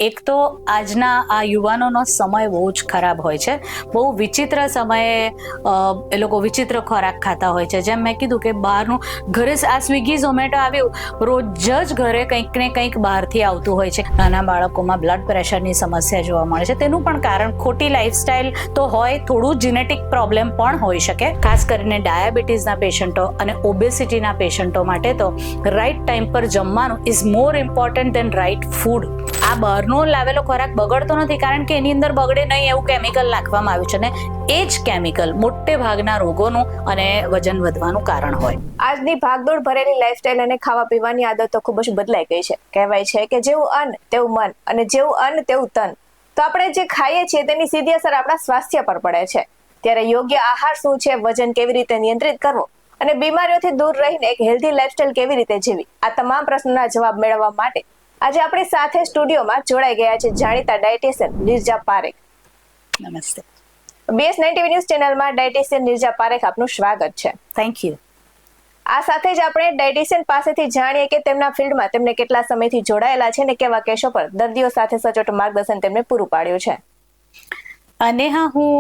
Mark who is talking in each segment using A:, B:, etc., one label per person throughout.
A: એક તો આજના આ યુવાનોનો સમય બહુ જ ખરાબ હોય છે. બહુ વિચિત્ર સમયે એ લોકો વિચિત્ર ખોરાક ખાતા હોય છે. જેમ મેં કીધું કે બહારનું ઘરે આ સ્વિગી ઝોમેટો આવ્યું, રોજ જ ઘરે કંઈક ને કંઈક બહારથી આવતું હોય છે. નાના બાળકોમાં બ્લડ પ્રેશરની સમસ્યા જોવા મળે છે. તેનું પણ કારણ ખોટી લાઈફસ્ટાઈલ તો હોય, થોડું જીનેટિક પ્રોબ્લેમ પણ હોઈ શકે. ખાસ કરીને ડાયાબિટીસના પેશન્ટો અને ઓબેસિટીના પેશન્ટો માટે તો રાઈટ ટાઈમ પર જમવાનું is more important then right food. આ બહારનો લાવેલો ખોરાક બગડતો નથી, કારણ કે એની અંદર બગડે નહીં એવું કેમિકલ નાખવામાં આવ્યું છે, ને એ જ કેમિકલ મોટે ભાગના રોગોનું અને વજન વધવાનું કારણ હોય.
B: આજની ભાગદોડ ભરેલી લાઈફસ્ટાઈલ અને ખાવા પીવાની આદતો ખૂબ જ બદલાઈ ગઈ છે. કહેવાય છે કે જેવું અન્ન તેવું મન, અને જેવું અન્ન તેવું તન. તો આપણે જે ખાઈએ છીએ તેની સીધી અસર આપણા સ્વાસ્થ્ય પર પડે છે. ત્યારે યોગ્ય આહાર શું છે, વજન કેવી રીતે નિયંત્રિત કરવો અને બીમારીઓથી દૂર રહીને એક હેલ્ધી લાઈફસ્ટાઈલ કેવી રીતે જીવી, આ તમામ પ્રશ્નોના જવાબ મેળવવા માટે આજે આપણી સાથે સ્ટુડિયોમાં જોડાઈ ગયા છે જાણીતા ડાયટિશિયન નિર્જા પારેખ.
A: નમસ્તે.
B: BS9TV ન્યૂઝ ચેનલમાં ડાયટિશિયન નિર્જા પારેખ આપનું સ્વાગત છે.
A: Thank you.
B: આ સાથે જ આપણે ડાયટિશિયન પાસેથી જાણીએ કે તેમના ફિલ્ડમાં તેમને કેટલા સમયથી જોડાયેલા છે અને કેવા કેસો પર દર્દીઓ સાથે સચોટ માર્ગદર્શન તેમને પૂરું પાડ્યું છે.
A: અને હા, હું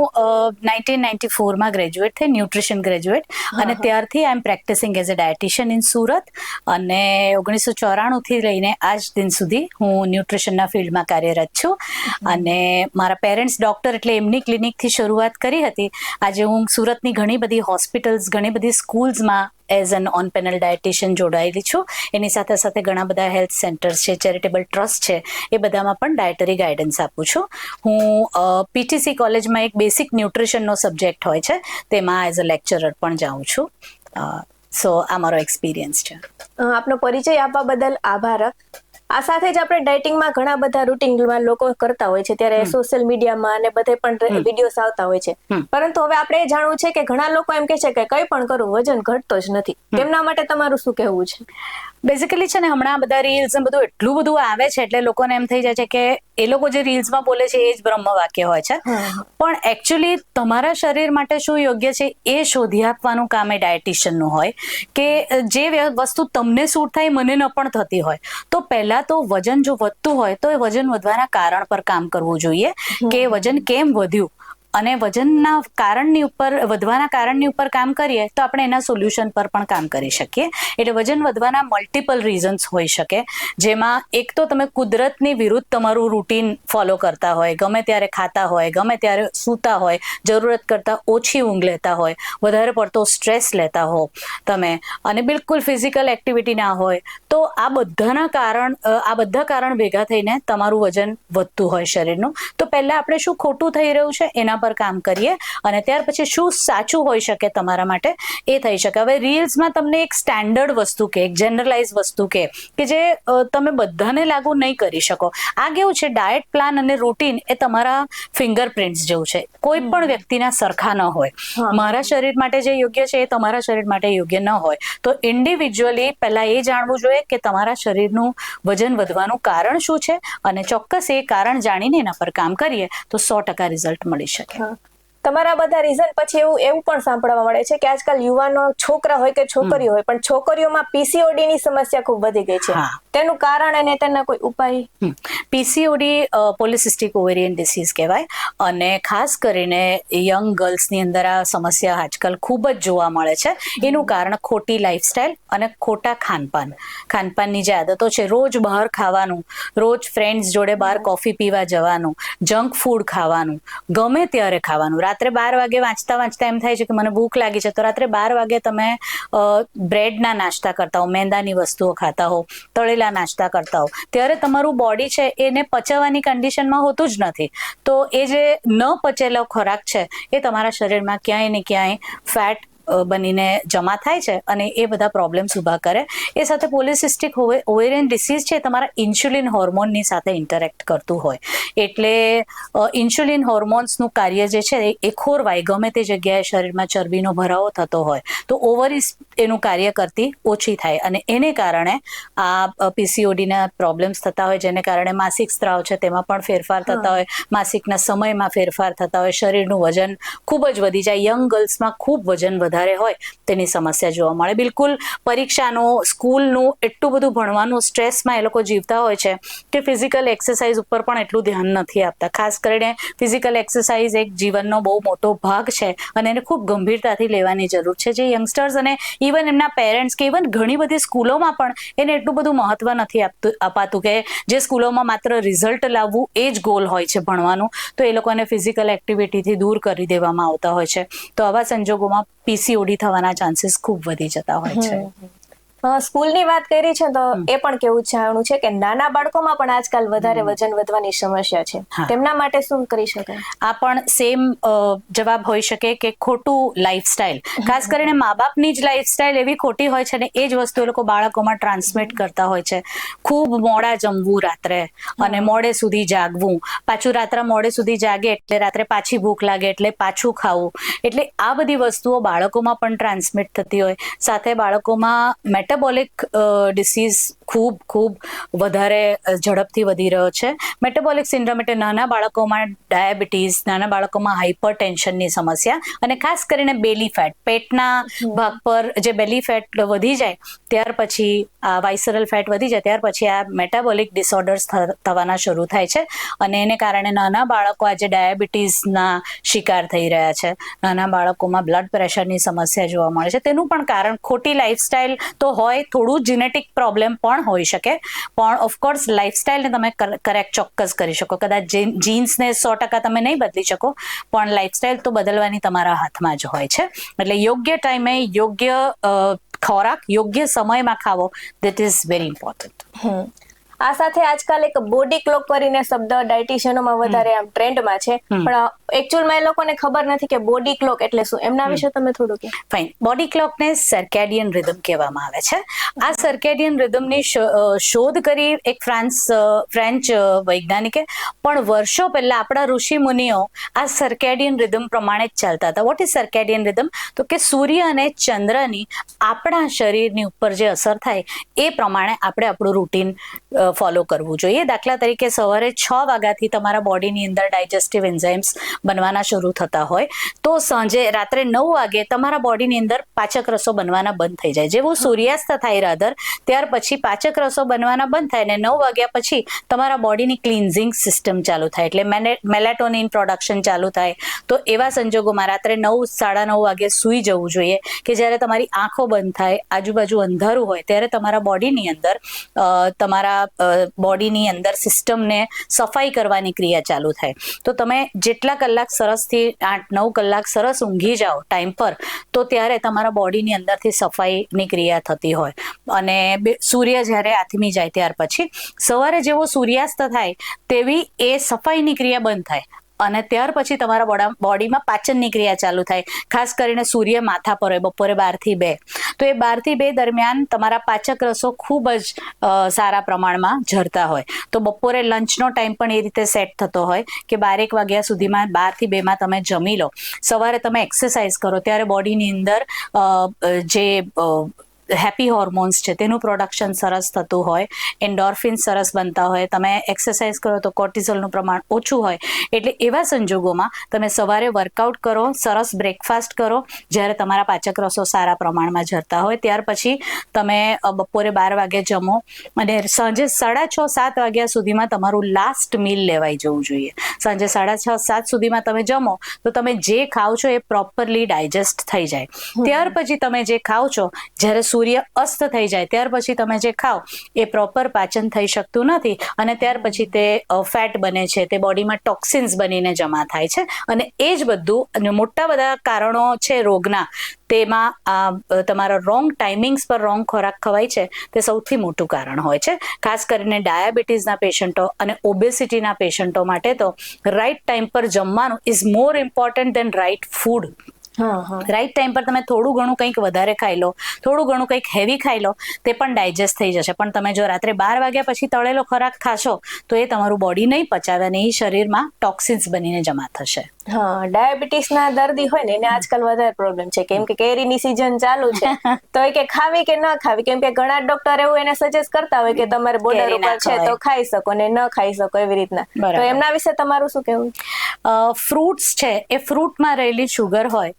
A: 1994માં ગ્રેજ્યુએટ થઈ, ન્યુટ્રિશન ગ્રેજ્યુએટ, અને ત્યારથી I am practising as a dietitian in Surat. અને 1994થી લઈને આજ દિન સુધી હું ન્યુટ્રિશનના ફિલ્ડમાં કાર્યરત છું. અને મારા પેરેન્ટ્સ ડૉક્ટર એટલે એમની ક્લિનિકથી શરૂઆત કરી હતી. આજે હું સુરતની ઘણી બધી હોસ્પિટલ્સ, ઘણી બધી સ્કૂલ્સમાં as an on panel dietitian જોડાયેલી છું. એની સાથે સાથે ઘણા બધા હેલ્થ સેન્ટર્સ છે, ચેરિટેબલ ટ્રસ્ટ છે, એ બધામાં પણ ડાયટરી ગાઈડન્સ આપું છું. હું PTC કોલેજમાં એક બેસિક ન્યુટ્રિશનનો સબ્જેક્ટ હોય છે, તેમાં એઝ અ લેક્ચરર પણ જાઉં છું. સો આ મારો એક્સપિરિયન્સ છે.
B: આપનો પરિચય આપવા બદલ આભાર. આ સાથે જ આપણે ડાયટિંગમાં ઘણા બધા રૂટીનમાં લોકો કરતા હોય છે, ત્યારે સોશિયલ મીડિયામાં અને બધે પણ વિડીયોઝ આવતા હોય છે. પરંતુ હવે આપણે એ જાણવું છે કે ઘણા લોકો એમ કહે છે કે કંઈ પણ કરું વજન ઘટતો જ નથી. તેમના માટે તમારું શું કહેવું છે?
A: બેઝિકલી છે ને, હમણાં બધા રીલ્સ ને બધું એટલું બધું આવે છે એટલે લોકોને એમ થઈ જાય છે કે એ લોકો જે રીલ્સમાં બોલે છે એ જ બ્રહ્મ વાક્ય હોય છે. પણ એકચ્યુઅલી તમારા શરીર માટે શું યોગ્ય છે એ શોધી આપવાનું કામ એ ડાયટિશિયનનું હોય. કે જે વસ્તુ તમને સૂટ થાય, મને ન પણ થતી હોય, તો પહેલા તો વજન જો વધતું હોય તો એ વજન વધવાના કારણ પર કામ કરવું જોઈએ કે વજન કેમ વધ્યું. અને વજનના કારણની ઉપર, વધવાના કારણની ઉપર કામ કરીએ તો આપણે એના સોલ્યુશન પર પણ કામ કરી શકીએ. એટલે વજન વધવાના મલ્ટિપલ રીઝન્સ હોઈ શકે, જેમાં એક તો તમે કુદરતની વિરુદ્ધ તમારું રૂટીન ફોલો કરતા હોય, ગમે ત્યારે ખાતા હોય, ગમે ત્યારે સૂતા હોય, જરૂરત કરતાં ઓછી ઊંઘ લેતા હોય, વધારે પડતો સ્ટ્રેસ લેતા હો તમે, અને બિલકુલ ફિઝિકલ એક્ટિવિટી ના હોય, તો આ બધા કારણ ભેગા થઈને તમારું વજન વધતું હોય શરીરનું. તો પહેલાં આપણે શું ખોટું થઈ રહ્યું છે એના પર કામ કરીએ, અને ત્યાર પછી શું સાચું હોઈ શકે તમારા માટે એ થઈ શકે. હવે રીલ્સમાં તમને એક સ્ટેન્ડર્ડ વસ્તુ કે એક જનરલાઇઝ વસ્તુ કે જે તમે બધાને લાગુ નહીં કરી શકો. આ કેવું છે, ડાયટ પ્લાન અને રૂટીન એ તમારા ફિંગરપ્રિન્ટ્સ જેવું છે. કોઈ પણ વ્યક્તિના સરખા ન હોય. મારા શરીર માટે જે યોગ્ય છે એ તમારા શરીર માટે યોગ્ય ન હોય. તો ઇન્ડિવિજ્યુઅલી પહેલા એ જાણવું જોઈએ કે તમારા શરીરનું વજન વધવાનું કારણ શું છે, અને ચોક્કસ એ કારણ જાણીને એના પર કામ કરીએ તો 100% રિઝલ્ટ મળી શકે.
B: તમારા બધા રીઝન પછી એવું પણ સાંભળવા મળે છે કે આજકાલ યુવાનો, છોકરા હોય કે છોકરીઓ હોય, પણ છોકરીઓમાં PCOD ની સમસ્યા ખૂબ વધી ગઈ છે. તેનું કારણ અને તેના કોઈ ઉપાય?
A: PCOD પોલિસિસ્ટિક ઓવેરિયન ડિસીઝ કહેવાય, અને ખાસ કરીને યંગ ગર્લ્સની અંદર આ સમસ્યા આજકાલ ખૂબ જ જોવા મળે છે. એનું કારણ ખોટી લાઈફસ્ટાઈલ અને ખોટા ખાનપાનની જે આદતો છે. રોજ બહાર ખાવાનું, રોજ ફ્રેન્ડ્સ જોડે બહાર કોફી પીવા જવાનું, જંક ફૂડ ખાવાનું, ગમે ત્યારે ખાવાનું. રાત્રે 12 વાગે વાંચતા એમ થાય છે કે મને ભૂખ લાગી છે, તો રાત્રે 12 વાગે તમે બ્રેડના નાસ્તા કરતા હો, મેંદાની વસ્તુઓ ખાતા હો, તળેલા નાસ્તા કરતા હો, ત્યારે તમારું બોડી છે એને પચવવાની કન્ડિશનમાં હોતું જ નથી. તો એ જે ન પચેલો ખોરાક છે એ તમારા શરીરમાં ક્યાંય ને ક્યાંય ફેટ બનીને જમા થાય છે, અને એ બધા પ્રોબ્લેમ્સ ઊભા કરે. એ સાથે પોલિસિસ્ટિક ઓવેરિયન ડિસીઝ છે તમારા ઇન્સ્યુલિન હોર્મોનની સાથે ઇન્ટરેક્ટ કરતું હોય. એટલે ઇન્સ્યુલિન હોર્મોન્સનું કાર્ય જે છે એ ખોરવાય, ગમે તે જગ્યાએ શરીરમાં ચરબીનો ભરાવો થતો હોય તો ઓવરીઝ એનું કાર્ય કરતી ઓછી થાય, અને એને કારણે આ PCODના પ્રોબ્લેમ્સ થતા હોય, જેને કારણે માસિક સ્ત્રાવ છે તેમાં પણ ફેરફાર થતા હોય, માસિકના સમયમાં ફેરફાર થતા હોય, શરીરનું વજન ખૂબ જ વધી જાય. યંગ ગર્લ્સમાં ખૂબ વજન વધવા વધારે હોય તેની સમસ્યા જોવા મળે. બિલકુલ પરીક્ષાનું, સ્કૂલનું એટલું બધું ભણવાનું સ્ટ્રેસમાં એ લોકો જીવતા હોય છે કે ફિઝિકલ એક્સરસાઇઝ ઉપર પણ એટલું ધ્યાન નથી આપતા. ખાસ કરીને ફિઝિકલ એક્સરસાઇઝ એક જીવનનો બહુ મોટો ભાગ છે અને એને ખૂબ ગંભીરતાથી લેવાની જરૂર છે. જે યંગસ્ટર્સ અને ઇવન એમના પેરેન્ટ્સ કે ઇવન ઘણી બધી સ્કૂલોમાં પણ એને એટલું બધું મહત્વ નથી અપાતું કે જે સ્કૂલોમાં માત્ર રિઝલ્ટ લાવવું એ જ ગોલ હોય છે ભણવાનું, તો એ લોકોને ફિઝિકલ એક્ટિવિટીથી દૂર કરી દેવામાં આવતા હોય છે. તો આવા સંજોગોમાં પીસીઓડી થવાના ચાન્સીસ ખૂબ વધી જતા હોય છે.
B: સ્કૂલની વાત કરી છે તો એ પણ કેવું જાણવું છે કે નાના બાળકોમાં પણ આજકાલ વધારે વજન વધવાની સમસ્યા છે, તેમના માટે શું કરી શકાય?
A: આ પણ સેમ જવાબ હોઈ શકે કે ખોટું લાઈફસ્ટાઈલ, ખાસ કરીને મા બાપની જ લાઈફસ્ટાઈલ એવી ખોટી હોય છે ને એ જ વસ્તુ એ લોકો બાળકોમાં ટ્રાન્સમિટ કરતા હોય છે. ખૂબ મોડા જમવું રાત્રે અને મોડે સુધી જાગવું, પાછું રાત્રે મોડે સુધી જાગે એટલે રાત્રે પાછી ભૂખ લાગે એટલે પાછું ખાવું. એટલે આ બધી વસ્તુઓ બાળકોમાં પણ ટ્રાન્સમિટ થતી હોય. સાથે બાળકોમાં મેટાબોલિક ડિસીઝ ખૂબ વધારે ઝડપથી વધી રહ્યો છે. મેટાબોલિક સિન્ડ્રોમ એટલે નાના બાળકોમાં ડાયાબિટીસ, નાના બાળકોમાં હાઇપર ટેન્શનની સમસ્યા અને ખાસ કરીને બેલી ફેટ, પેટના ભાગ પર જે બેલી ફેટ વધી જાય ત્યાર પછી આ વાઇસરલ ફેટ વધી જાય ત્યાર પછી આ મેટાબોલિક ડિસઓર્ડર્સ થવાના શરૂ થાય છે અને એને કારણે નાના બાળકો આજે ડાયાબિટીસના શિકાર થઈ રહ્યા છે. નાના બાળકોમાં બ્લડ પ્રેશરની સમસ્યા જોવા મળે છે. તેનું પણ કારણ ખોટી લાઈફસ્ટાઈલ તો હોય, થોડું જીનેટિક પ્રોબ્લેમ પણ હોઈ શકે, પણ ઓફકોર્સ લાઈફસ્ટાઈલને તમે કરેક્ટ ચોક્કસ કરી શકો. કદાચ જીન્સને 100% તમે નહીં બદલી શકો, પણ લાઈફસ્ટાઈલ તો બદલવાની તમારા હાથમાં જ હોય છે. એટલે યોગ્ય ટાઈમે યોગ્ય ખોરાક યોગ્ય સમયમાં ખાવો, ધેટ ઇઝ વેરી ઇમ્પોર્ટન્ટ.
B: આ સાથે આજકાલ એક બોડી ક્લોક કરીને શબ્દ ડાયટિશિયનોમાં વધારે આમ ટ્રેન્ડમાં છે, પણ એકચ્યુઅલમાં એ લોકોને ખબર નથી કે બોડી ક્લોક એટલે શું. એમના વિશે તમે થોડું કહો.
A: ફાઇન. બોડી ક્લોકને સર્કેડિયન રિધમ કહેવામાં આવે છે. આ સર્કેડિયન રિધમની શોધ કરી એક ફ્રેન્ચ વૈજ્ઞાનિકે, પણ વર્ષો પહેલા આપણા ઋષિ મુનિઓ આ સર્કેડિયન રિધમ પ્રમાણે જ ચાલતા હતા. What is circadian rhythm? તો કે સૂર્ય અને ચંદ્રની આપણા શરીરની ઉપર જે અસર થાય એ પ્રમાણે આપણે આપણું રૂટીન ફોલો કરવું જોઈએ. દાખલા તરીકે સવારે 6 વાગ્યાથી તમારા બોડીની અંદર ડાયજેસ્ટિવ એન્ઝાઇમ્સ બનવાના શરૂ થતા હોય તો સાંજે રાત્રે 9 વાગે તમારા બોડીની અંદર પાચક રસો બનવાના બંધ થઈ જાય. જેવું સૂર્યાસ્ત થાય રાધર ત્યાર પછી પાચક રસો બનવાના બંધ થાય અને 9 વાગ્યા પછી તમારા બોડીની ક્લિન્ઝિંગ સિસ્ટમ ચાલુ થાય એટલે મેલેટોનિન પ્રોડક્શન ચાલુ થાય. તો એવા સંજોગોમાં રાત્રે 9-9:30 વાગે સૂઈ જવું જોઈએ કે જ્યારે તમારી આંખો બંધ થાય, આજુબાજુ અંધારું હોય ત્યારે તમારા બોડીની અંદર તમારા બોડીની અંદર સિસ્ટમને સફાઈ કરવાની ક્રિયા ચાલુ થાય. તો તમે જેટલા કલાક સરસથી 8-9 કલાક સરસ ઊંઘી જાઓ ટાઈમ પર, તો ત્યારે તમારા બોડીની અંદરથી સફાઈની ક્રિયા થતી હોય અને સૂર્ય જ્યારે આથમી જાય ત્યાર પછી સવારે જેવો સૂર્યાસ્ત થાય તેવી એ સફાઈની ક્રિયા બંધ થાય અને ત્યાર પછી તમારા બોડીમાં પાચનની ક્રિયા ચાલુ થાય. ખાસ કરીને સૂર્ય માથા પર હોય બપોરે 12 થી 2, તો એ 12 થી 2 દરમિયાન તમારા પાચક રસો ખૂબ જ સારા પ્રમાણમાં ઝરતા હોય. તો બપોરે લંચનો ટાઈમ પણ એ રીતે સેટ થતો હોય કે 12 વાગ્યા સુધીમાં 12 થી 2 માં તમે જમી લો. સવારે તમે એક્સરસાઇઝ કરો ત્યારે બોડીની અંદર જે હેપી હોર્મોન્સ છે તેનું પ્રોડક્શન સરસ થતું હોય, એન્ડોર્ફિન સરસ બનતા હોય, તમે એક્સરસાઇઝ કરો તો કોર્ટિઝોલનું પ્રમાણ ઓછું હોય. એટલે એવા સંજોગોમાં તમે સવારે વર્કઆઉટ કરો, સરસ બ્રેકફાસ્ટ કરો, જ્યારે તમારા પાચક રસો સારા પ્રમાણમાં ઝરતા હોય ત્યાર પછી તમે બપોરે 12 વાગે જમો અને સાંજે 6:30-7 વાગ્યા સુધીમાં તમારું લાસ્ટ મીલ લેવાઈ જવું જોઈએ. સાંજે 6:30-7 સુધીમાં તમે જમો તો તમે જે ખાઓ છો એ પ્રોપરલી ડાયજેસ્ટ થઈ જાય. ત્યાર પછી તમે જે ખાઓ છો, જ્યારે સૂર્ય અસ્ત થઈ જાય ત્યાર પછી તમે જે ખાઓ એ પ્રોપર પાચન થઈ શકતું નથી અને ત્યાર પછી તે ફેટ બને છે, તે બોડીમાં ટોક્સિન્સ બનીને જમા થાય છે અને એ જ બધું મોટા બધા કારણો છે રોગના, તેમાં તમારા રોંગ ટાઈમિંગ્સ પર રોંગ ખોરાક ખવાય છે તે સૌથી મોટું કારણ હોય છે. ખાસ કરીને ડાયાબિટીસના પેશન્ટો અને ઓબેસિટીના પેશન્ટો માટે તો રાઈટ ટાઈમ પર જમવાનું is more important then right food. Right time પર તમે થોડું ઘણું કંઈક વધારે ખાઈ લો, થોડું ઘણું કંઈક હેવી ખાઈ લો, તે પણ ડાયજેસ્ટ થઈ જશે. પણ તમે જો રાત્રે 12 વાગ્યા પછી તળેલો ખોરાક ખાશો તો એ તમારું બોડી નહીં પચાવે અને એ શરીરમાં ટોક્સિન્સ બનીને જમા થશે.
B: ડાયાબિટીસના દર્દી હોય ને એને આજકાલ વધારે પ્રોબ્લેમ છે કેમ કે કેરીની સિઝન ચાલુ છે તો એ કે ખાવી કે ન ખાવી, કેમ કે ઘણા ડોક્ટર એવું એને સજેસ્ટ કરતા હોય કે તમારે બોર્ડર ઉપર છે તો ખાઈ શકો ને ન ખાઈ શકો એવી રીતના. તો એમના વિશે તમારું શું કહેવું?
A: ફ્રૂટ્સ છે એ ફ્રૂટમાં રહેલી શુગર હોય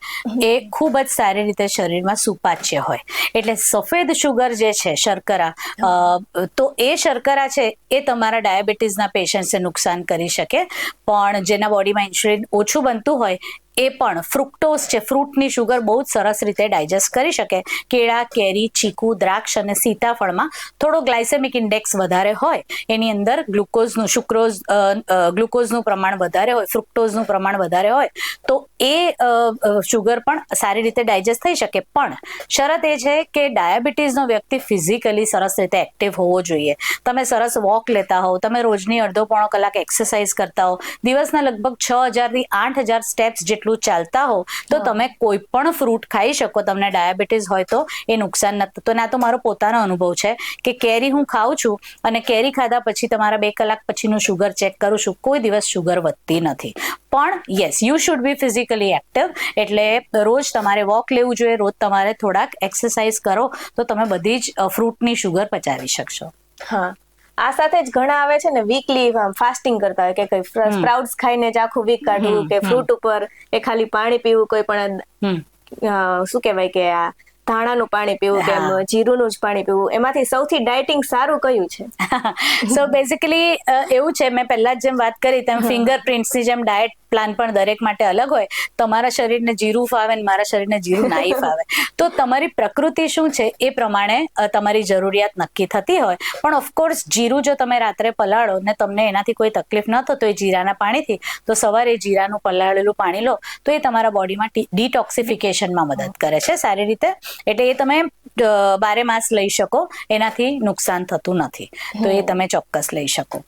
A: એ ખૂબ જ સારી રીતે શરીરમાં સુપાચ્ય હોય. એટલે સફેદ શુગર જે છે, શર્કરા, તો એ શર્કરા છે એ તમારા ડાયાબિટીસના પેશન્ટ્સને નુકસાન કરી શકે. પણ જેના બોડીમાં ઇન્સ્યુલિન ઓછું બનતું હોય એ પણ ફ્રુક્ટોઝ છે, ફ્રૂટની શુગર બહુ જ સરસ રીતે ડાયજેસ્ટ કરી શકે. કેળા, કેરી, ચીકુ, દ્રાક્ષ અને સીતાફળમાં થોડો ગ્લાયસેમિક ઇન્ડેક્સ વધારે હોય, એની અંદર ગ્લુકોઝનું પ્રમાણ વધારે હોય, ફ્રુક્ટોઝનું પ્રમાણ વધારે હોય, તો એ શુગર પણ સારી રીતે ડાયજેસ્ટ થઈ શકે. પણ શરત એ છે કે ડાયાબિટીસનો વ્યક્તિ ફિઝિકલી સરસ રીતે એક્ટિવ હોવો જોઈએ. તમે સરસ વોક લેતા હોવ, તમે રોજની અડધો-પોણો કલાક એક્સરસાઇઝ કરતા હો, દિવસના લગભગ 6,000 થી 8,000 સ્ટેપ્સ જેટલું ચાલતા હો, તો તમે કોઈ પણ ફ્રૂટ ખાઈ શકો. તમને ડાયાબિટીસ હોય તો એ નુકસાન નથી થતું. અને આ તો મારો પોતાનો અનુભવ છે કે કેરી હું ખાઉં છું અને કેરી ખાધા પછી તમારા 2 કલાક પછીનું શુગર ચેક કરું છું, કોઈ દિવસ શુગર વધતી નથી. પણ yes, you should be physically active. એટલે રોજ તમારે વોક લેવું જોઈએ, રોજ તમારે થોડાક એક્સરસાઇઝ કરો તો તમે બધી જ ફ્રૂટની શુગર પચાવી શકશો.
B: હા, આ સાથે જ ઘણા આવે છે ને વીકલી ફાસ્ટિંગ કરતા હોય કે સ્પ્રાઉટ્સ ખાઈને જ આખું વીક કાઢવું, કે ફ્રૂટ ઉપર એ ખાલી પાણી પીવું, કોઈ પણ શું કહેવાય કે આ ધાણાનું પાણી પીવું, કે જીરુંનું જ પાણી પીવું. એમાંથી સૌથી ડાયટિંગ સારું કયું છે?
A: સો બેઝિકલી એવું છે, મેં પહેલા જ જેમ વાત કરી તેમ ફિંગરપ્રિન્ટ્સની જેમ ડાયટ પ્લાન પણ દરેક માટે અલગ હોય. તમારા શરીરને જીરું ફાવે ને મારા શરીરને જીરું નહીં ફાવે. તો તમારી પ્રકૃતિ શું છે એ પ્રમાણે તમારી જરૂરિયાત નક્કી થતી હોય. પણ ઓફકોર્સ જીરું જો તમે રાત્રે પલાળો ને તમને એનાથી કોઈ તકલીફ ન થતો હોય જીરાના પાણીથી, તો સવારે જીરાનું પલાળેલું પાણી લો તો એ તમારા બોડીમાં ડિટોક્સિફિકેશનમાં મદદ કરે છે સારી રીતે. એટલે એ તમે 12 માસ લઈ શકો, એનાથી નુકસાન થતું નથી. તો એ તમે ચોક્કસ લઈ શકો.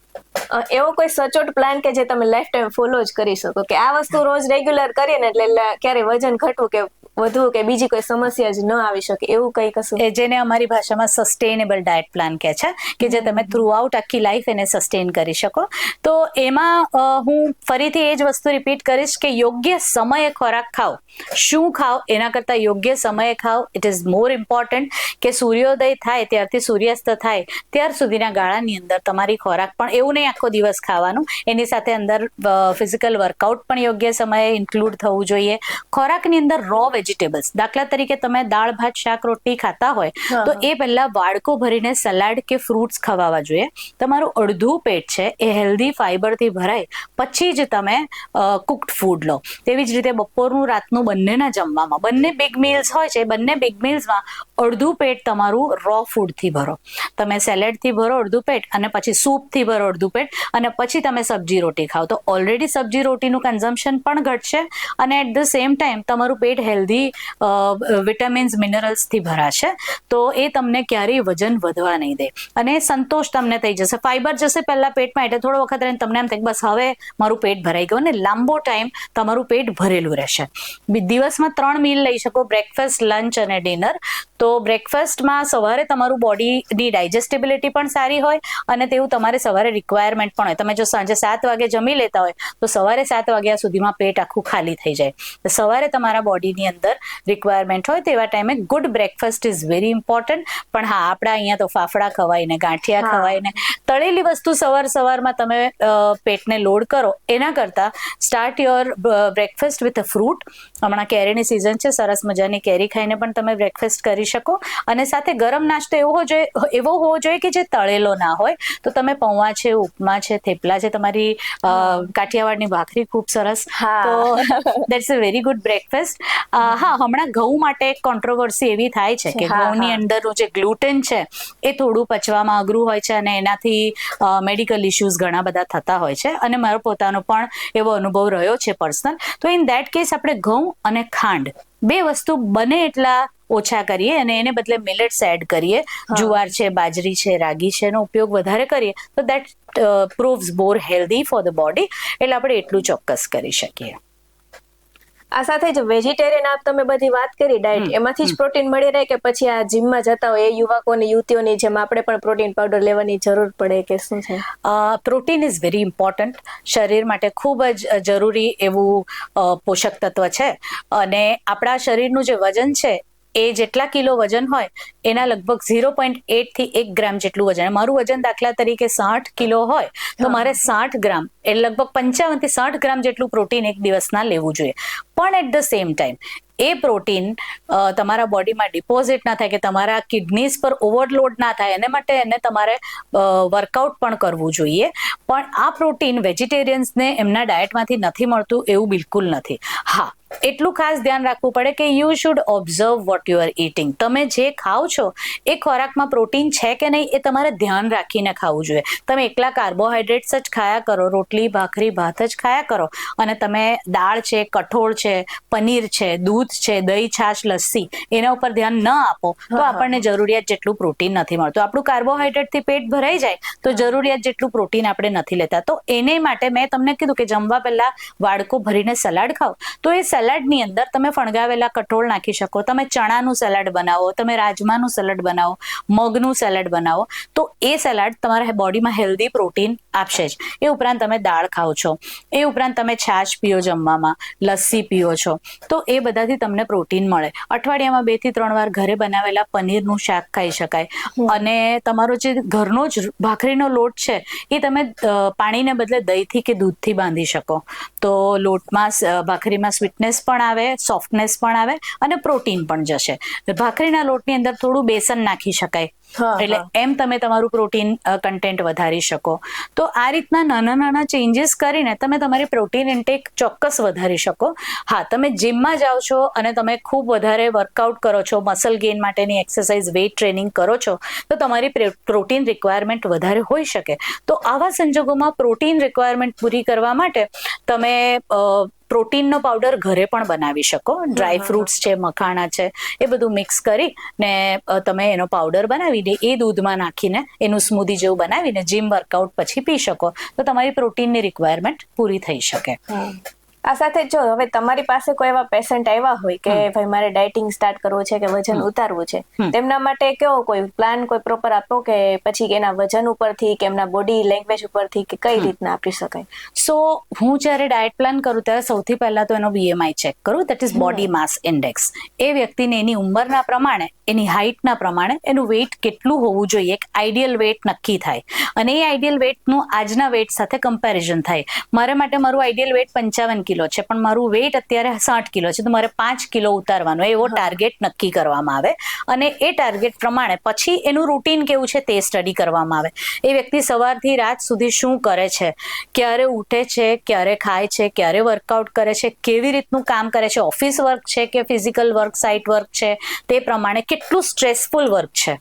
B: એવો કોઈ સચોટ પ્લાન કે જે તમે લાઈફ ટાઈમ ફોલો જ કરી શકો, કે આ વસ્તુ રોજ રેગ્યુલર કરીએ ને એટલે ક્યારે વજન ઘટવું કે વધવું કે બીજી કોઈ સમસ્યા જ ન આવી શકે, એવું કઈ કશું?
A: જેને અમારી ભાષામાં સસ્ટેનેબલ ડાયટ પ્લાન કહે છે, કે જે તમે થ્રુ આઉટ આખી લાઈફ એને સસ્ટેન કરી શકો. તો એમાં હું ફરીથી એ જ વસ્તુ રિપીટ કરીશ કે યોગ્ય સમયે ખોરાક ખાઓ. શું ખાઓ એના કરતાં યોગ્ય સમયે ખાઓ. It is more important. કે સૂર્યોદય થાય ત્યારથી સૂર્યાસ્ત થાય ત્યાર સુધીના ગાળાની અંદર તમારી ખોરાક પણ એવું નહીં આખો દિવસ ખાવાનું, એની સાથે અંદર ફિઝિકલ વર્કઆઉટ પણ યોગ્ય સમયે ઇન્ક્લુડ થવું જોઈએ. ખોરાકની અંદર રો વેજીટેબલ્સ, દાખલા તરીકે તમે દાળ ભાત શાક રોટલી ખાતા હોય તો એ પહેલા વાડકો ભરીને સલાડ કે ફ્રૂટ્સ ખવાવા જોઈએ. તમારું અડધું પેટ છે એ હેલ્ધી ફાઈબરથી ભરાય પછી જ તમે કુક્ડ ફૂડ લો. તેવી જ રીતે બપોરનું રાતનું બંનેના જમવામાં બંને બિગ મીલ્સ હોય છે, બંને બિગ મીલ્સમાં અડધું પેટ તમારું રો ફૂડથી ભરો. તમે સેલેડથી ભરો અડધું પેટ, અને પછી સૂપથી ભરો અડધું પેટ, અને પછી તમે સબ્જી રોટી ખાઓ. તો ઓલરેડી સબ્જી રોટીનું કન્ઝમ્પશન પણ ઘટશે અને એટ ધ સેમ ટાઈમ તમારું પેટ હેલ્ધી વિટામિન્સ મિનરલ્સથી ભરાશે. તો એ તમને ક્યારેય વજન વધવા નહીં દે અને સંતોષ તમને થઈ જશે. ફાઈબર જશે પહેલા પેટમાં, એટલે થોડો વખત રહીને તમને એમ થાય બસ હવે મારું પેટ ભરાઈ ગયું, અને લાંબો ટાઈમ તમારું પેટ ભરેલું રહેશે. દિવસમાં 3 મીલ લઈ શકો, બ્રેકફાસ્ટ, લંચ અને ડિનર. તો બ્રેકફાસ્ટમાં સવારે તમારું બોડીની ડાયજેસ્ટેબિલિટી પણ સારી હોય અને તેવું તમારે સવારે રિક્વાયરમેન્ટ પણ હોય. તમે જો સાંજે 7 વાગે જમી લેતા હોય તો સવારે 7 વાગ્યા સુધીમાં પેટ આખું ખાલી થઈ જાય. તો સવારે તમારા બોડીની અંદર રિક્વાયરમેન્ટ હોય તેવા ટાઈમે good breakfast is very important. પણ હા, આપણા અહીંયા તો ફાફડા ખવાય ને ગાંઠિયા ખવાય ને તળેલી વસ્તુ સવારમાં તમે પેટને લોડ કરો એના કરતાં start your breakfast with a fruit. હમણાં કેરીની સિઝન છે, સરસ મજાની કેરી ખાઈને પણ તમે બ્રેકફાસ્ટ કરી શકો. અને સાથે ગરમ નાસ્તો એવો હોવો જોઈએ કે જે તળેલો ના હોય. તો તમે પૌવા છે, ઉપમા છે, થેપલા છે, તમારી કાઠિયાવાડની ભાખરી ખૂબ સરસ, તો that's a very good breakfast. હા, હમણાં ઘઉં માટે એક કોન્ટ્રોવર્સી એવી થાય છે કે ઘઉંની અંદરનું જે ગ્લુટેન છે એ થોડું પચવામાં અઘરું હોય છે અને એનાથી મેડિકલ ઇશ્યુઝ ઘણા બધા થતા હોય છે. અને મારો પોતાનો પણ એવો અનુભવ રહ્યો છે પર્સનલ. તો ઇન દેટ કેસ આપણે ઘઉં અને ખાંડ 2 વસ્તુ બને એટલા ઓછા કરીએ અને એને બદલે મિલેટ્સ એડ કરીએ. જુવાર છે, બાજરી છે, રાગી છે, એનો ઉપયોગ વધારે કરીએ તો that proves more healthy for the body. એટલે આપણે એટલું ચોક્કસ કરી શકીએ.
B: આ સાથે જ વેજીટેરિયન આપ તમે બધી વાત કરી ડાયટ, એમાંથી જ પ્રોટીન મળી રહે કે પછી આ જીમમાં જતા હોય એ યુવકોની યુવતીઓની જેમ આપણે પણ પ્રોટીન પાવડર લેવાની જરૂર પડે કે શું છે?
A: Protein is very important. શરીર માટે ખૂબ જ જરૂરી એવું પોષક તત્વ છે. અને આપણા શરીરનું જે વજન છે એ જેટલા કિલો વજન હોય એના લગભગ 0.8 થી 1 ગ્રામ જેટલું વજન. મારું વજન દાખલા તરીકે 60 કિલો હોય તો મારે 60 ગ્રામ એટલે લગભગ 55 થી 60 ગ્રામ જેટલું પ્રોટીન એક દિવસના લેવું જોઈએ. પણ એટ ધ સેમ ટાઈમ એ પ્રોટીન તમારા બોડીમાં ડિપોઝિટ ના થાય, કે તમારા કિડનીઝ પર ઓવરલોડ ના થાય, એને માટે એને તમારે વર્કઆઉટ પણ કરવું જોઈએ. પણ આ પ્રોટીન વેજીટેરિયન્સને એમના ડાયટમાંથી નથી મળતું એવું બિલકુલ નથી. હા, એટલું ખાસ ધ્યાન રાખવું પડે કે you should observe what you are eating. તમે જે ખાઓ છો એ ખોરાકમાં પ્રોટીન છે કે નહીં એ તમારે ધ્યાન રાખીને ખાવું જોઈએ. તમે એકલા કાર્બોહાઈડ્રેટ્સ જ ખાયા કરો, રોટલી ભાખરી ભાત જ ખાયા કરો, અને તમે દાળ છે, કઠોળ છે, પનીર છે, દૂધ છે, દહીં છાશ લસ્સી એના ઉપર ધ્યાન ન આપો તો આપણને જરૂરિયાત જેટલું પ્રોટીન નથી મળતું. આપણું કાર્બોહાઈડ્રેટથી પેટ ભરાઈ જાય તો જરૂરિયાત જેટલું પ્રોટીન આપણે નથી લેતા. તો એને માટે મેં તમને કીધું કે જમવા પહેલા વાડકો ભરીને સલાડ ખાઓ, તો એ સલાડની અંદર તમે ફણગાવેલા કઠોળ નાખી શકો, તમે ચણાનું સલાડ બનાવો, તમે રાજમાનું સલાડ બનાવો, મગનું સલાડ બનાવો, તો એ સલાડ તમારા બોડીમાં હેલ્ધી પ્રોટીન આપશે જ. એ ઉપરાંત તમે દાળ ખાઓ છો, એ ઉપરાંત તમે છાશ પીઓ જમવામાં, લસ્સી પીઓ છો, તો એ બધાથી તમને પ્રોટીન મળે. અઠવાડિયામાં 2 થી 3 વાર ઘરે બનાવેલા પનીરનું શાક ખાઈ શકાય. અને તમારો જે ઘરનો જ ભાખરીનો લોટ છે એ તમે પાણીને બદલે દહીંથી કે દૂધથી બાંધી શકો, તો લોટમાં ભાખરીમાં સ્વીટનેસ પણ આવે, સોફ્ટનેસ પણ આવે અને પ્રોટીન પણ જશે. ભાખરીના લોટની અંદર થોડું બેસન નાખી શકાય, એટલે એમ તમે તમારું પ્રોટીન કન્ટેન્ટ વધારી શકો. તો આ રીતના નાના નાના ચેન્જીસ કરીને તમે તમારી પ્રોટીન ઇન્ટેક ચોક્કસ વધારી શકો. હા, તમે જીમમાં જાઓ છો અને તમે ખૂબ વધારે વર્કઆઉટ કરો છો, મસલ ગેઇન માટેની એક્સરસાઇઝ, વેઇટ ટ્રેનિંગ કરો છો, તો તમારી પ્રોટીન રિક્વાયરમેન્ટ વધારે હોઈ શકે. તો આવા સંજોગોમાં પ્રોટીન રિક્વાયરમેન્ટ પૂરી કરવા માટે તમે પ્રોટીનનો પાવડર ઘરે પણ બનાવી શકો. ડ્રાય ફ્રૂટ્સ છે, મખાણા છે, એ બધું મિક્સ કરી ને તમે એનો પાવડર બનાવીને એ દૂધમાં નાખીને એનું સ્મૂધી જેવું બનાવીને જીમ વર્કઆઉટ પછી પી શકો, તો તમારી પ્રોટીનની રિક્વાયરમેન્ટ પૂરી થઈ શકે.
B: આ સાથે જો હવે તમારી પાસે કોઈ એવા પેશન્ટ આવ્યા હોય કે ભાઈ મારે ડાયટિંગ સ્ટાર્ટ કરવું છે કે વજન ઉતારવું છે, તેમના માટે કેવો કોઈ પ્લાન કોઈ પ્રોપર આપો, કે પછી એના વજન ઉપરથી કે એમના બોડી લેંગ્વેજ ઉપરથી કે કઈ રીતના આપી શકાય?
A: સો હું જ્યારે ડાયટ પ્લાન કરું ત્યારે સૌથી પહેલા તો એનો BMI ચેક કરું, that is body mass index. એ વ્યક્તિને એની ઉંમરના પ્રમાણે, એની હાઇટના પ્રમાણે એનું વેઇટ કેટલું હોવું જોઈએ, એક આઈડિયલ વેઇટ નક્કી થાય, અને એ આઈડિયલ વેઇટનું આજના વેઇટ સાથે કમ્પેરિઝન થાય. મારા માટે મારું આઈડિયલ વેઇટ 55 કિલો છે, પણ મારું વેઇટ અત્યારે 60 કિલો છે, તો મારે 5 કિલો ઉતારવાનો એવો ટાર્ગેટ નક્કી કરવામાં આવે, અને એ ટાર્ગેટ પ્રમાણે પછી એનું રૂટીન કેવું છે તે સ્ટડી કરવામાં આવે. એ વ્યક્તિ સવારથી રાત સુધી શું કરે છે, ક્યારે ઉઠે છે, ક્યારે ખાય છે, ક્યારે વર્કઆઉટ કરે છે, કેવી રીતનું કામ કરે છે, ઓફિસ વર્ક છે કે ફિઝિકલ વર્ક, સાઇટ વર્ક છે, તે પ્રમાણે કેટલું સ્ટ્રેસફુલ વર્ક છે,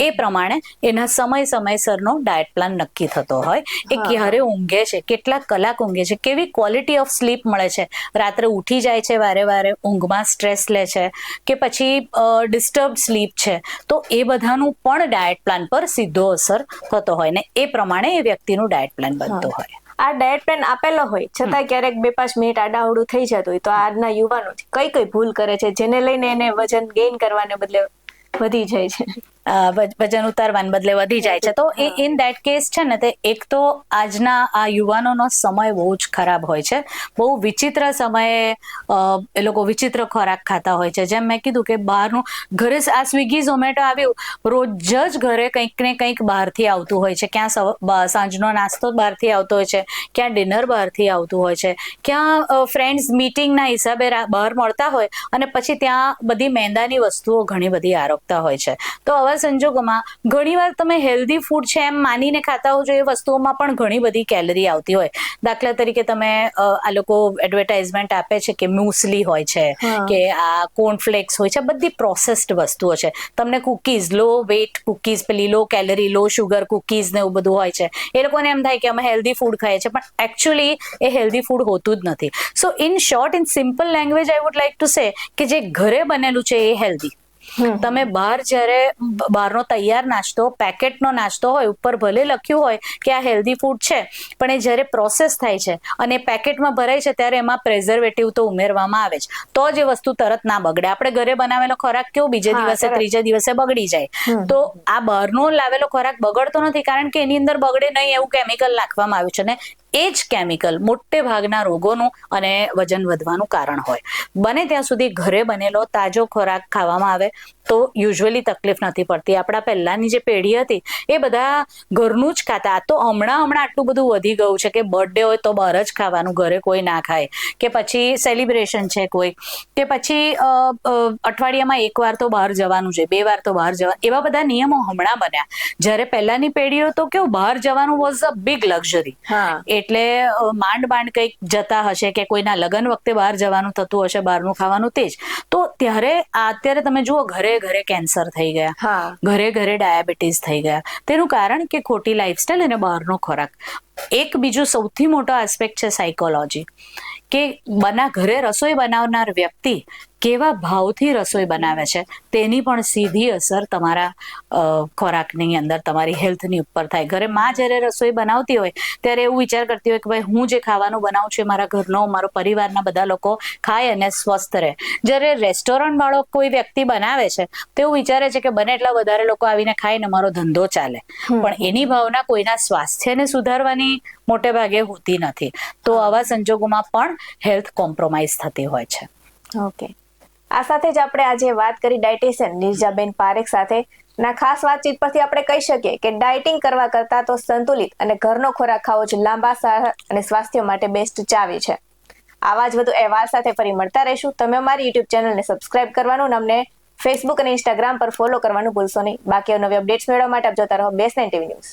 A: એ પ્રમાણે એના સમયસરનો ડાયટ પ્લાન નક્કી થતો હોય. એ ક્યારે ઊંઘે છે, કેટલા કલાક ઊંઘે છે, કેવી ક્વોલિટી ઓફ સ્લીપ મળે છે, રાત્રે ઉઠી જાય છે વારે વારે, ઊંઘમાં સ્ટ્રેસ લે છે કે પછી ડિસ્ટર્બ સ્લીપ છે, તો એ બધાનું પણ ડાયટ પ્લાન પર સીધો અસર થતો હોય, ને એ પ્રમાણે એ વ્યક્તિનું ડાયટ પ્લાન બનતું હોય.
B: આ ડાયટ પ્લાન આપેલો હોય છતાં ક્યારેક 2-5 મિનિટ આડાઅવળું થઈ જતું હોય, તો આજના યુવાનો કઈ ભૂલ કરે છે જેને લઈને એને વજન ગેઇન કરવાને બદલે વધી જાય છે?
A: વજન ઉતારવાને બદલે વધી જાય છે. તો ઇન ધેટ કેસ છે ને, તે એક તો આજના આ યુવાનોનો સમય બહુ જ ખરાબ હોય છે. બહુ વિચિત્ર સમયે એ લોકો વિચિત્ર ખોરાક ખાતા હોય છે. જેમ મેં કીધું કે બહારનું, ઘરે આ સ્વિગી ઝોમેટો આવ્યું, રોજ જ ઘરે કંઈક ને કંઈક બહારથી આવતું હોય છે. ક્યાં સાંજનો નાસ્તો બહારથી આવતો હોય છે, ક્યાં ડિનર બહારથી આવતું હોય છે, ક્યાં ફ્રેન્ડ્સ મીટિંગના હિસાબે બહાર મળતા હોય, અને પછી ત્યાં બધી મેંદાની વસ્તુઓ ઘણી બધી આરોગતા હોય છે. તો આવા સંજોગોમાં ઘણીવાર તમે હેલ્ધી ફૂડ છે એમ માનીને ખાતા હો છો, એ વસ્તુઓમાં પણ ઘણી બધી કેલરી આવતી હોય. દાખલા તરીકે તમે આ લોકો એડવર્ટાઇઝમેન્ટ આપે છે કે મ્યુસલી હોય છે, કે આ કોર્નફ્લેક્સ હોય છે, બધી પ્રોસેસ્ડ વસ્તુઓ છે. તમને કુકીઝ, લો વેટ કુકીઝ, પેલી લો કેલરી લો શુગર કુકીઝ ને એવું બધું હોય છે. એ લોકોને એમ થાય કે અમે હેલ્ધી ફૂડ ખાઈએ છીએ, પણ એકચ્યુઅલી એ હેલ્ધી ફૂડ હોતું જ નથી. સો in short, in simple language, I would like to say કે જે ઘરે બનેલું છે એ હેલ્ધી. તમે બહાર જ્યારે બહારનો તૈયાર નાસ્તો, પેકેટનો નાસ્તો હોય, ઉપર ભલે લખ્યું હોય કે આ હેલ્ધી ફૂડ છે, પણ એ જ્યારે પ્રોસેસ થાય છે અને પેકેટમાં ભરાય છે ત્યારે એમાં પ્રેઝર્વેટિવ તો ઉમેરવામાં આવે છે, તો જ એ વસ્તુ તરત ના બગડે. આપણે ઘરે બનાવેલો ખોરાક કેવો બીજે દિવસે, ત્રીજે દિવસે બગડી જાય. તો આ બહારનો લાવેલો ખોરાક બગડતો નથી, કારણ કે એની અંદર બગડે નહીં એવું કેમિકલ નાખવામાં આવ્યું છે, ને એ જ કેમિકલ મોટે ભાગના રોગોનું અને વજન વધવાનું કારણ હોય. બને ત્યાં સુધી ઘરે બનેલો તાજો ખોરાક ખાવામાં આવે, તો યુઝ્યુઅલી તકલીફ નથી પડતી. આપણા પહેલાની જે પેઢી હતી એ બધા ઘરનું જ ખાતા. આ તો હમણાં આટલું બધું વધી ગયું છે કે બર્થડે હોય તો બહાર જ ખાવાનું, ઘરે કોઈ ના ખાય, કે પછી સેલિબ્રેશન છે કોઈ, કે પછી અઠવાડિયામાં એક વાર તો બહાર જવાનું છે, 2 વાર તો બહાર જવાનું, એવા બધા નિયમો હમણાં બન્યા. જ્યારે પહેલાની પેઢીઓ તો કેવું બહાર જવાનું વોઝ અ બિગ લક્ઝરી. એટલે માંડ કંઈક જતા હશે કે કોઈના લગ્ન વખતે બહાર જવાનું થતું હશે, બહારનું ખાવાનું તે જ. તો અત્યારે તમે જુઓ ઘરે ઘરે કેન્સર થઈ ગયા, ઘરે ઘરે ડાયાબિટીસ થઈ ગયા. તેનું કારણ કે ખોટી લાઈફસ્ટાઈલ અને બહારનો ખોરાક. એક બીજું સૌથી મોટો આસ્પેક્ટ છે સાયકોલોજી, કે ઘરે રસોઈ બનાવનાર વ્યક્તિ કેવા ભાવથી રસોઈ બનાવે છે તેની પણ સીધી અસર તમારા ખોરાકની અંદર, તમારી હેલ્થની ઉપર થાય. ઘરે માં જ્યારે રસોઈ બનાવતી હોય ત્યારે એવું વિચાર કરતી હોય કે ભાઈ હું જે ખાવાનું બનાવું છું મારા ઘરનો, મારો પરિવારના બધા લોકો ખાય અને સ્વસ્થ રહે. જ્યારે રેસ્ટોરન્ટ વાળો કોઈ વ્યક્તિ બનાવે છે તો એવું વિચારે છે કે બને એટલા વધારે લોકો આવીને ખાય ને મારો ધંધો ચાલે, પણ એની ભાવના કોઈના સ્વાસ્થ્યને સુધારવાની મોટે ભાગે હોતી નથી. તો આવા સંજોગોમાં પણ હેલ્થ કોમ્પ્રોમાઇઝ થતી હોય છે.
B: ઓકે, આ સાથે જ આપણે આજે વાત કરી ડાયટિશિયન નિર્જાબેન પારેખ સાથે ના ખાસ વાતચીત પરથી આપણે કહી શકીએ કે ડાયટિંગ કરવા કરતા તો સંતુલિત અને ઘરનો ખોરાક ખાવો જ લાંબા સારા અને સ્વાસ્થ્ય માટે બેસ્ટ ચાવી છે. આવા જ વધુ અહેવાલ સાથે ફરી મળતા રહીશું. તમે અમારી યુટ્યુબ ચેનલને સબસ્ક્રાઇબ કરવાનું, અમને ફેસબુક અને ઇન્સ્ટાગ્રામ પર ફોલો કરવાનું ભૂલશો નહીં. બાકી નવી અપડેટ્સ મેળવવા માટે આપ જોતા રહો BS9 TV ન્યૂઝ.